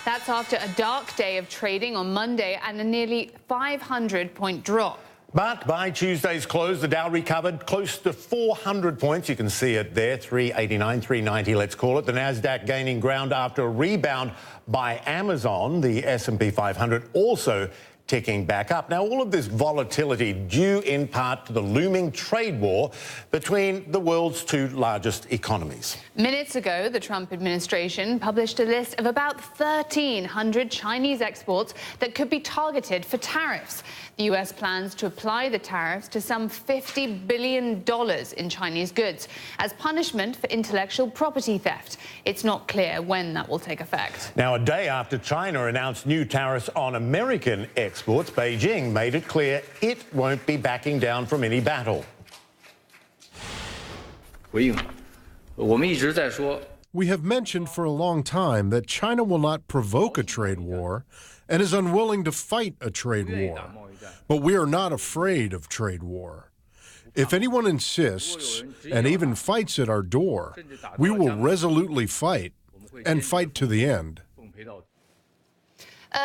That's after a dark day of trading on Monday and a nearly 500-point drop. But by Tuesday's close, the Dow recovered close to 400 points. You can see it there, 389, 390, let's call it. The Nasdaq gaining ground after a rebound by Amazon. The S&P 500 also ticking back up. Now, all of this volatility due in part to the looming trade war between the world's two largest economies. Minutes ago, the Trump administration published a list of about 1,300 Chinese exports that could be targeted for tariffs. The U.S. plans to apply the tariffs to some $50 billion in Chinese goods as punishment for intellectual property theft. It's not clear when that will take effect. Now, a day after China announced new tariffs on American exports, Beijing made it clear it won't be backing down from any battle. We have mentioned for a long time that China will not provoke a trade war and is unwilling to fight a trade war. But we are not afraid of trade war. If anyone insists and even fights at our door, we will resolutely fight and fight to the end.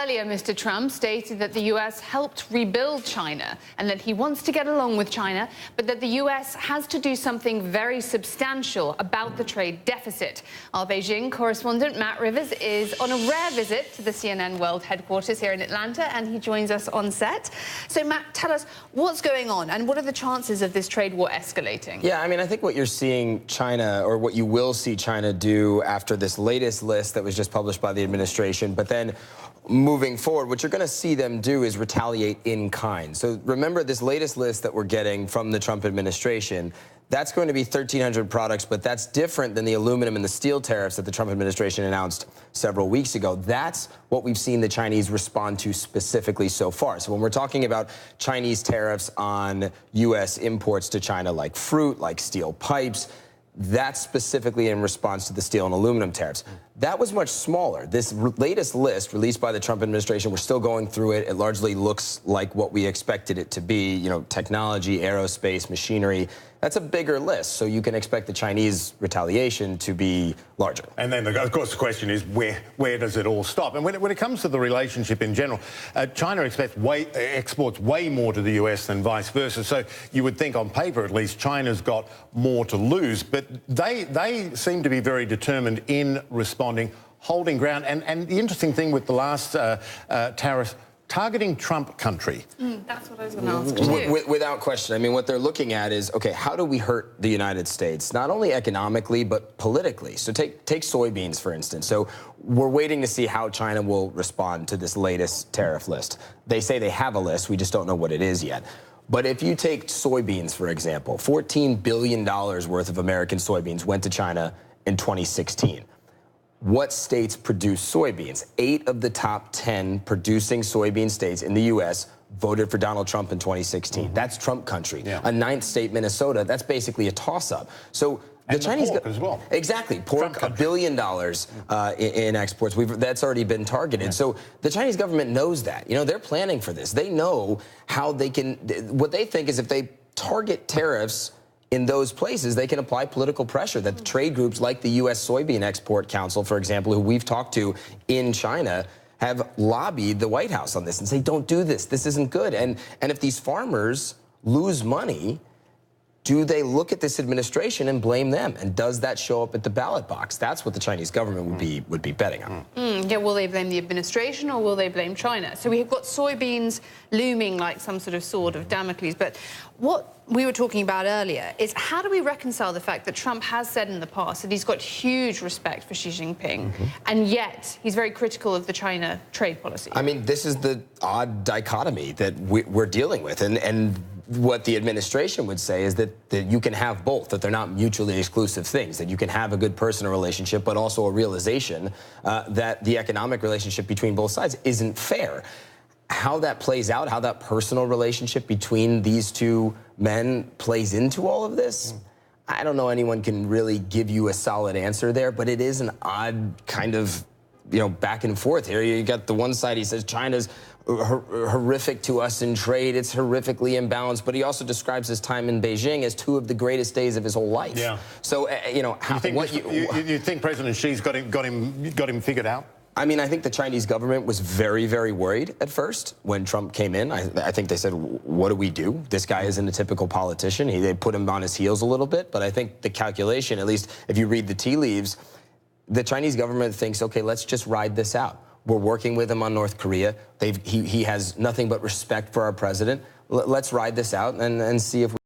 Earlier, Mr. Trump stated that the U.S. helped rebuild China and that he wants to get along with China, but that the U.S. has to do something very substantial about the trade deficit. Our Beijing correspondent, Matt Rivers, is on a rare visit to the CNN World headquarters here in Atlanta, and he joins us on set. So, Matt, tell us what's going on and what are the chances of this trade war escalating? Yeah, I mean, I think what you're seeing China, or what you will see China do after this latest list that was just published by the administration, but then moving forward, what you're going to see them do is retaliate in kind. So remember this latest list that we're getting from the Trump administration, that's going to be 1,300 products, but that's different than the aluminum and the steel tariffs that the Trump administration announced several weeks ago. That's what we've seen the Chinese respond to specifically so far. So when we're talking about Chinese tariffs on U.S. imports to China, like fruit, like steel pipes, that's specifically in response to the steel and aluminum tariffs. That was much smaller. This latest list released by the Trump administration, we're still going through it. It largely looks like what we expected it to be, you know, technology, aerospace, machinery. That's a bigger list, so you can expect the Chinese retaliation to be larger. And then, of course, the question is where does it all stop? And when it comes to the relationship in general, China exports way more to the US than vice versa. So you would think, on paper at least, China's got more to lose. But they seem to be very determined in responding, holding ground. And the interesting thing with the last tariff, targeting Trump country. That's what I was going to ask too. Without question. I mean, what they're looking at is, okay, how do we hurt the United States? Not only economically, but politically. So take soybeans, for instance. So we're waiting to see how China will respond to this latest tariff list. They say they have a list. We just don't know what it is yet. But if you take soybeans, for example, $14 billion worth of American soybeans went to China in 2016. What states produce soybeans? 8 of the top 10 producing soybean states in the U.S. voted for Donald Trump in 2016. That's Trump country. Yeah. A 9th state, Minnesota, that's basically a toss-up. So the Chinese pork as well. Exactly. Pork, $1 billion in exports. That's already been targeted. Yeah. So the Chinese government knows that. You know, they're planning for this. They know how they can, what they think is if they target tariffs in those places, they can apply political pressure that the trade groups like the U.S. Soybean Export Council, for example, who we've talked to in China, have lobbied the White House on this and say, don't do this. This isn't good. And if these farmers lose money, do they look at this administration and blame them? And does that show up at the ballot box? That's what the Chinese government would be betting on. Yeah, will they blame the administration or will they blame China? So we've got soybeans looming like some sort of sword of Damocles. But what we were talking about earlier is how do we reconcile the fact that Trump has said in the past that he's got huge respect for Xi Jinping, and yet he's very critical of the China trade policy? I mean, this is the odd dichotomy that we're dealing with. And what the administration would say is that you can have both, that they're not mutually exclusive things, that you can have a good personal relationship, but also a realization that the economic relationship between both sides isn't fair. How that plays out, how that personal relationship between these two men plays into all of this, I don't know anyone can really give you a solid answer there, but it is an odd kind of, you know, back and forth here. You got the one side, he says China's horrific to us in trade, it's horrifically imbalanced, but he also describes his time in Beijing as 2 of the greatest days of his whole life. Yeah. So, you know, you think President Xi's got him figured out? I mean, I think the Chinese government was very, very worried at first when Trump came in. I think they said, what do we do? This guy isn't a typical politician. They put him on his heels a little bit. But I think the calculation, at least if you read the tea leaves, the Chinese government thinks, okay, let's just ride this out. We're working with him on North Korea. He has nothing but respect for our president. Let's ride this out and see if we